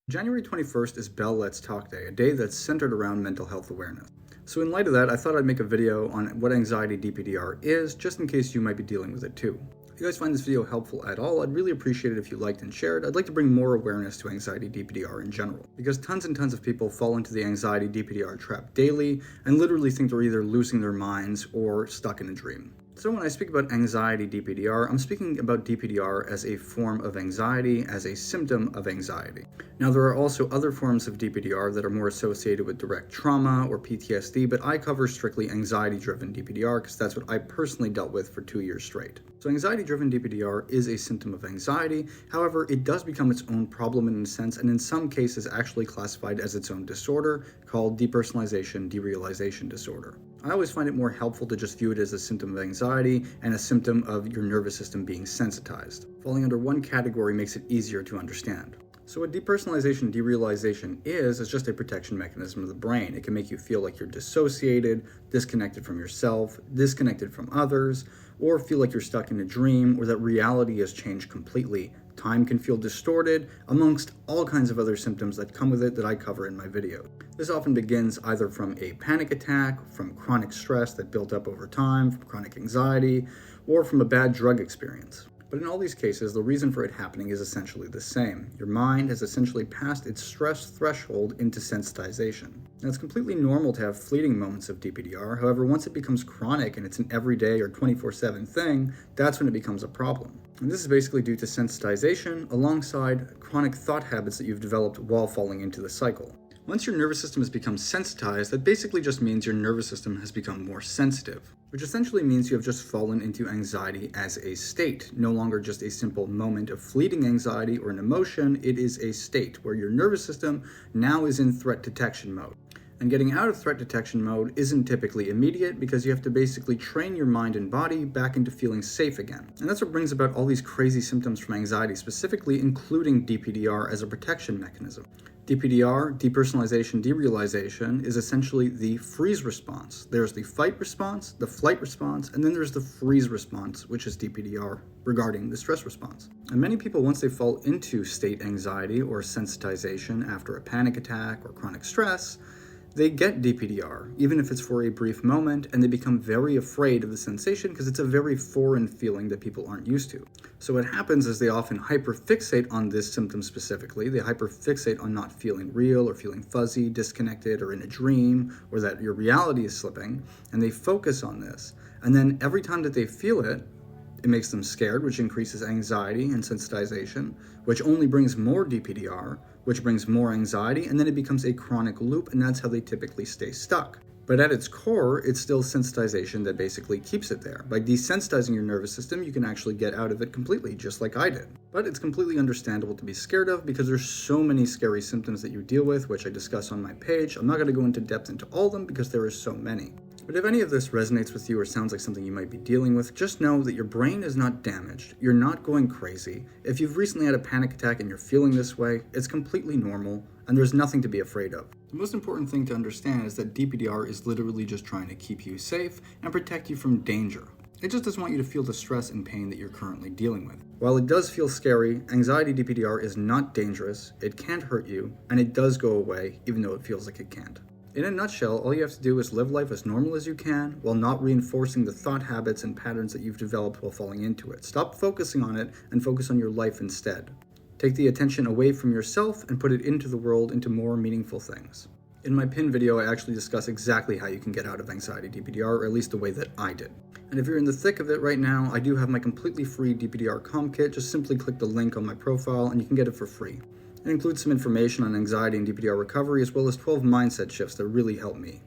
January 21st is Bell Let's Talk Day, a day that's centered around mental health awareness. So in light of that, I thought I'd make a video on what anxiety DPDR is, just in case you might be dealing with it too. If you guys find this video helpful at all, I'd really appreciate it if you liked and shared. I'd like to bring more awareness to anxiety DPDR in general, because tons and tons of people fall into the anxiety DPDR trap daily and literally think they're either losing their minds or stuck in a dream. So when I speak about anxiety DPDR, I'm speaking about DPDR as a form of anxiety, as a symptom of anxiety. Now, there are also other forms of DPDR that are more associated with direct trauma or PTSD, but I cover strictly anxiety-driven DPDR because that's what I personally dealt with for 2 years straight. So anxiety-driven DPDR is a symptom of anxiety. However, it does become its own problem in a sense, and in some cases actually classified as its own disorder called Depersonalization Derealization disorder. I always find it more helpful to just view it as a symptom of anxiety and a symptom of your nervous system being sensitized. Falling under one category makes it easier to understand. So what depersonalization derealization is just a protection mechanism of the brain. It can make you feel like you're dissociated, disconnected from yourself, disconnected from others, or feel like you're stuck in a dream or that reality has changed completely. Time can feel distorted, amongst all kinds of other symptoms that come with it that I cover in my video. This often begins either from a panic attack, from chronic stress that built up over time, from chronic anxiety, or from a bad drug experience. But in all these cases, the reason for it happening is essentially the same. Your mind has essentially passed its stress threshold into sensitization. Now, it's completely normal to have fleeting moments of DPDR. However, once it becomes chronic and it's an everyday or 24/7 thing, that's when it becomes a problem. And this is basically due to sensitization alongside chronic thought habits that you've developed while falling into the cycle. Once your nervous system has become sensitized, that basically just means your nervous system has become more sensitive, which essentially means you have just fallen into anxiety as a state, no longer just a simple moment of fleeting anxiety or an emotion. It is a state where your nervous system now is in threat detection mode. And getting out of threat detection mode isn't typically immediate because you have to basically train your mind and body back into feeling safe again. And that's what brings about all these crazy symptoms from anxiety, specifically including DPDR as a protection mechanism. DPDR, depersonalization derealization, is essentially the freeze response. There's the fight response, the flight response, and then there's the freeze response, which is DPDR regarding the stress response. And many people, once they fall into state anxiety or sensitization after a panic attack or chronic stress, they get DPDR, even if it's for a brief moment, and they become very afraid of the sensation because it's a very foreign feeling that people aren't used to. So what happens is they often hyperfixate on this symptom specifically. They hyperfixate on not feeling real or feeling fuzzy, disconnected, or in a dream, or that your reality is slipping, and they focus on this. And then every time that they feel it, it makes them scared, which increases anxiety and sensitization, which only brings more DPDR, which brings more anxiety, and then it becomes a chronic loop, and that's how they typically stay stuck. But at its core, it's still sensitization that basically keeps it there. By desensitizing your nervous system, you can actually get out of it completely, just like I did. But it's completely understandable to be scared of because there's so many scary symptoms that you deal with, which I discuss on my page. I'm not going to go into depth into all of them because there are so many. But if any of this resonates with you or sounds like something you might be dealing with, just know that your brain is not damaged. You're not going crazy. If you've recently had a panic attack and you're feeling this way, it's completely normal, and there's nothing to be afraid of. The most important thing to understand is that DPDR is literally just trying to keep you safe and protect you from danger. It just doesn't want you to feel the stress and pain that you're currently dealing with. While it does feel scary, anxiety DPDR is not dangerous, it can't hurt you, and it does go away even though it feels like it can't. In a nutshell, all you have to do is live life as normal as you can while not reinforcing the thought habits and patterns that you've developed while falling into it. Stop focusing on it and focus on your life instead. Take the attention away from yourself and put it into the world, into more meaningful things. In my pinned video, I actually discuss exactly how you can get out of anxiety DPDR, or at least the way that I did. And if you're in the thick of it right now, I do have my completely free DPDR Calm Kit. Just simply click the link on my profile and you can get it for free. It includes some information on anxiety and DPDR recovery, as well as 12 mindset shifts that really help me.